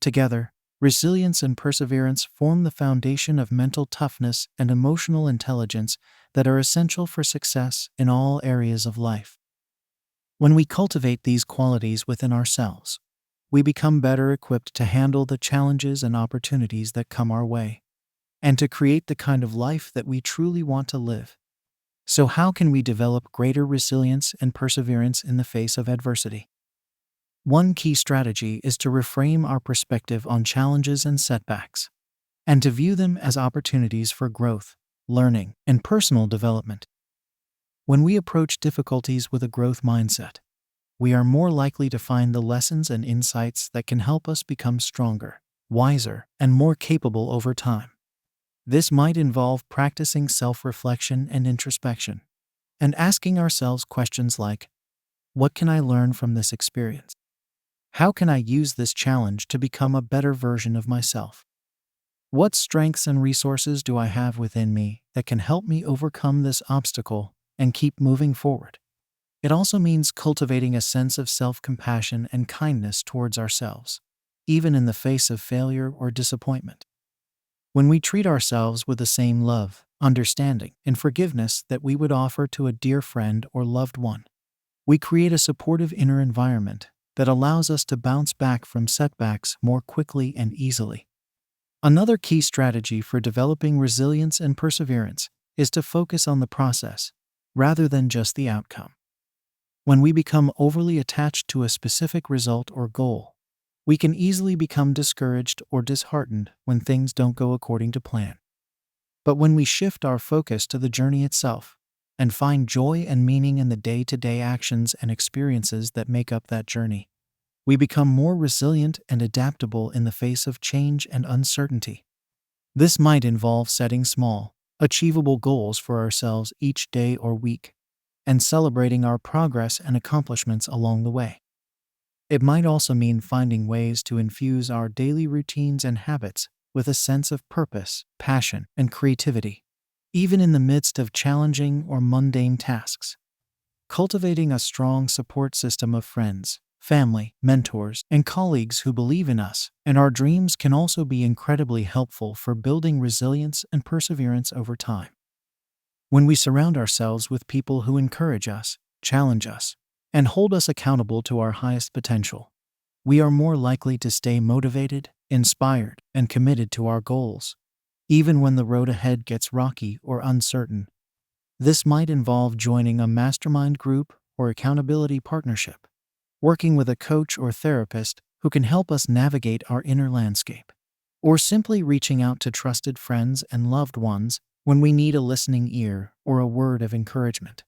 Speaker 1: Together, resilience and perseverance form the foundation of mental toughness and emotional intelligence that are essential for success in all areas of life. When we cultivate these qualities within ourselves, we become better equipped to handle the challenges and opportunities that come our way, and to create the kind of life that we truly want to live. So how can we develop greater resilience and perseverance in the face of adversity? One key strategy is to reframe our perspective on challenges and setbacks, and to view them as opportunities for growth, learning, and personal development. When we approach difficulties with a growth mindset, we are more likely to find the lessons and insights that can help us become stronger, wiser, and more capable over time. This might involve practicing self-reflection and introspection, and asking ourselves questions like, what can I learn from this experience? How can I use this challenge to become a better version of myself? What strengths and resources do I have within me that can help me overcome this obstacle and keep moving forward? It also means cultivating a sense of self-compassion and kindness towards ourselves, even in the face of failure or disappointment. When we treat ourselves with the same love, understanding, and forgiveness that we would offer to a dear friend or loved one, we create a supportive inner environment that allows us to bounce back from setbacks more quickly and easily. Another key strategy for developing resilience and perseverance is to focus on the process rather than just the outcome. When we become overly attached to a specific result or goal, we can easily become discouraged or disheartened when things don't go according to plan. But when we shift our focus to the journey itself and find joy and meaning in the day-to-day actions and experiences that make up that journey, we become more resilient and adaptable in the face of change and uncertainty. This might involve setting small, achievable goals for ourselves each day or week, and celebrating our progress and accomplishments along the way. It might also mean finding ways to infuse our daily routines and habits with a sense of purpose, passion, and creativity, even in the midst of challenging or mundane tasks. Cultivating a strong support system of friends, family, mentors, and colleagues who believe in us and our dreams can also be incredibly helpful for building resilience and perseverance over time. When we surround ourselves with people who encourage us, challenge us, and hold us accountable to our highest potential, we are more likely to stay motivated, inspired, and committed to our goals, even when the road ahead gets rocky or uncertain. This might involve joining a mastermind group or accountability partnership, working with a coach or therapist who can help us navigate our inner landscape, or simply reaching out to trusted friends and loved ones when we need a listening ear or a word of encouragement.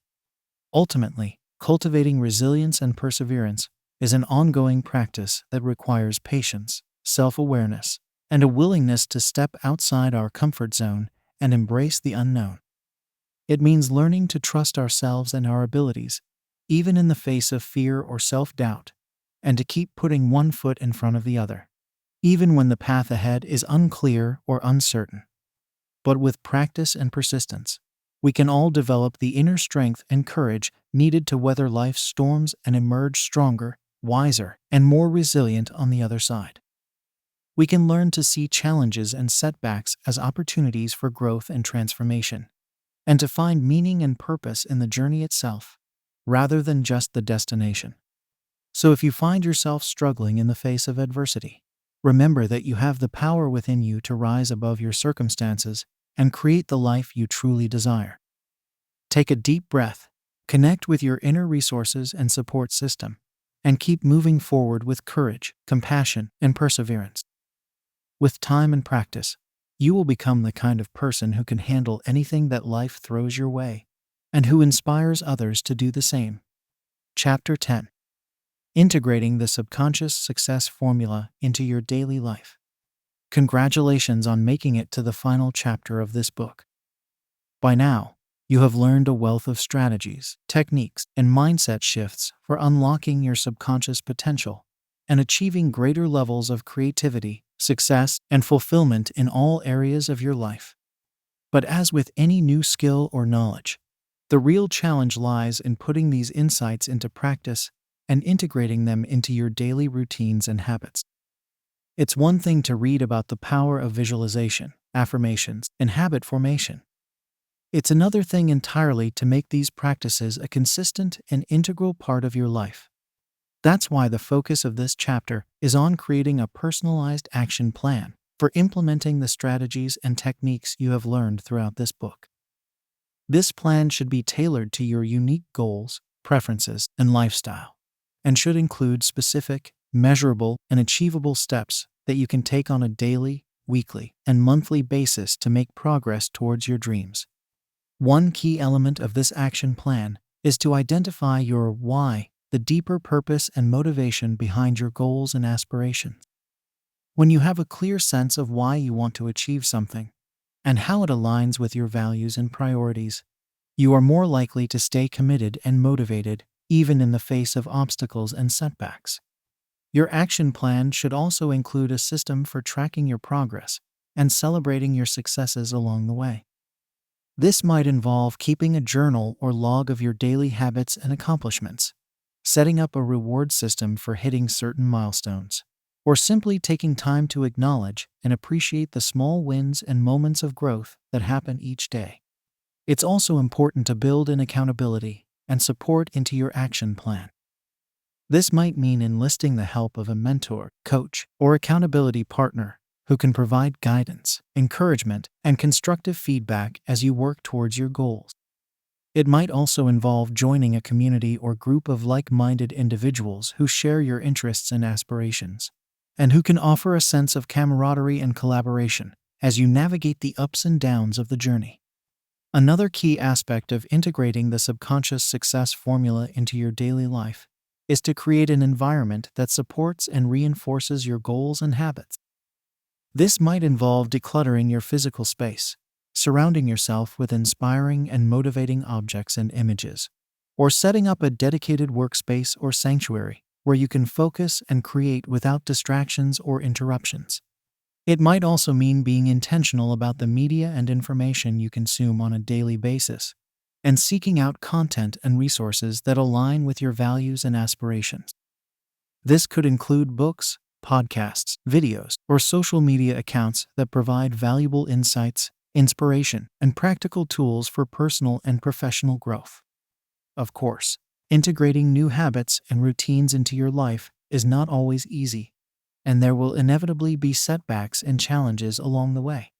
Speaker 1: Ultimately, cultivating resilience and perseverance is an ongoing practice that requires patience, self-awareness, and a willingness to step outside our comfort zone and embrace the unknown. It means learning to trust ourselves and our abilities, even in the face of fear or self-doubt, and to keep putting one foot in front of the other, even when the path ahead is unclear or uncertain. But with practice and persistence, we can all develop the inner strength and courage needed to weather life's storms and emerge stronger, wiser, and more resilient on the other side. We can learn to see challenges and setbacks as opportunities for growth and transformation, and to find meaning and purpose in the journey itself, rather than just the destination. So if you find yourself struggling in the face of adversity, remember that you have the power within you to rise above your circumstances and create the life you truly desire. Take a deep breath, connect with your inner resources and support system, and keep moving forward with courage, compassion, and perseverance. With time and practice, you will become the kind of person who can handle anything that life throws your way, and who inspires others to do the same. Chapter 10. Integrating the subconscious success formula into your daily life. Congratulations on making it to the final chapter of this book. By now, you have learned a wealth of strategies, techniques, and mindset shifts for unlocking your subconscious potential and achieving greater levels of creativity, success, and fulfillment in all areas of your life. But as with any new skill or knowledge, the real challenge lies in putting these insights into practice and integrating them into your daily routines and habits. It's one thing to read about the power of visualization, affirmations, and habit formation. It's another thing entirely to make these practices a consistent and integral part of your life. That's why the focus of this chapter is on creating a personalized action plan for implementing the strategies and techniques you have learned throughout this book. This plan should be tailored to your unique goals, preferences, and lifestyle, and should include specific, measurable, and achievable steps that you can take on a daily, weekly, and monthly basis to make progress towards your dreams. One key element of this action plan is to identify your why, the deeper purpose and motivation behind your goals and aspirations. When you have a clear sense of why you want to achieve something and how it aligns with your values and priorities, you are more likely to stay committed and motivated even in the face of obstacles and setbacks. Your action plan should also include a system for tracking your progress and celebrating your successes along the way. This might involve keeping a journal or log of your daily habits and accomplishments, setting up a reward system for hitting certain milestones, or simply taking time to acknowledge and appreciate the small wins and moments of growth that happen each day. It's also important to build in accountability and support into your action plan. This might mean enlisting the help of a mentor, coach, or accountability partner who can provide guidance, encouragement, and constructive feedback as you work towards your goals. It might also involve joining a community or group of like-minded individuals who share your interests and aspirations, and who can offer a sense of camaraderie and collaboration as you navigate the ups and downs of the journey. Another key aspect of integrating the subconscious success formula into your daily life is to create an environment that supports and reinforces your goals and habits. This might involve decluttering your physical space, surrounding yourself with inspiring and motivating objects and images, or setting up a dedicated workspace or sanctuary where you can focus and create without distractions or interruptions. It might also mean being intentional about the media and information you consume on a daily basis, and seeking out content and resources that align with your values and aspirations. This could include books, podcasts, videos, or social media accounts that provide valuable insights, inspiration, and practical tools for personal and professional growth. Of course, integrating new habits and routines into your life is not always easy, and there will inevitably be setbacks and challenges along the way.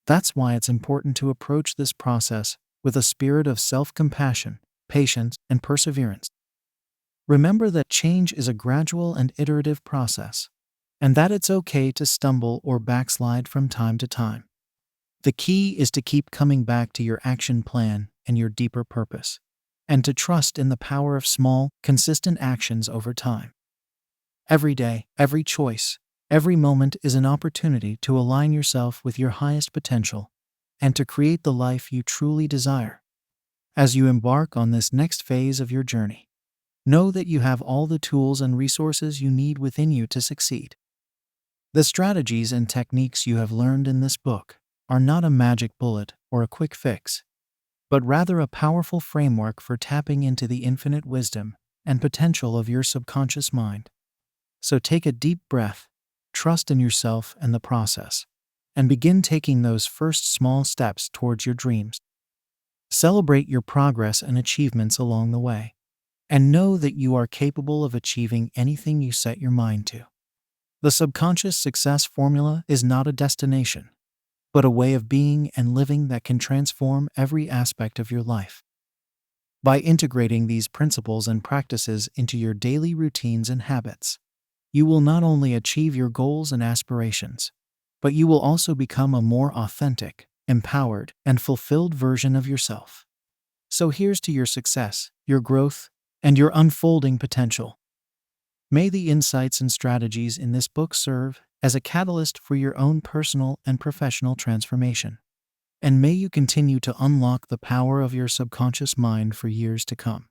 Speaker 1: That's why it's important to approach this process with a spirit of self-compassion, patience, and perseverance. Remember that change is a gradual and iterative process, and that it's okay to stumble or backslide from time to time. The key is to keep coming back to your action plan and your deeper purpose, and to trust in the power of small, consistent actions over time. Every day, every choice, every moment is an opportunity to align yourself with your highest potential and to create the life you truly desire. As you embark on this next phase of your journey, know that you have all the tools and resources you need within you to succeed. The strategies and techniques you have learned in this book are not a magic bullet or a quick fix, but rather a powerful framework for tapping into the infinite wisdom and potential of your subconscious mind. So take a deep breath, trust in yourself and the process, and begin taking those first small steps towards your dreams. Celebrate your progress and achievements along the way, and know that you are capable of achieving anything you set your mind to. The subconscious success formula is not a destination, but a way of being and living that can transform every aspect of your life. By integrating these principles and practices into your daily routines and habits, you will not only achieve your goals and aspirations, but you will also become a more authentic, empowered, and fulfilled version of yourself. So here's to your success, your growth, and your unfolding potential. May the insights and strategies in this book serve as a catalyst for your own personal and professional transformation. And may you continue to unlock the power of your subconscious mind for years to come.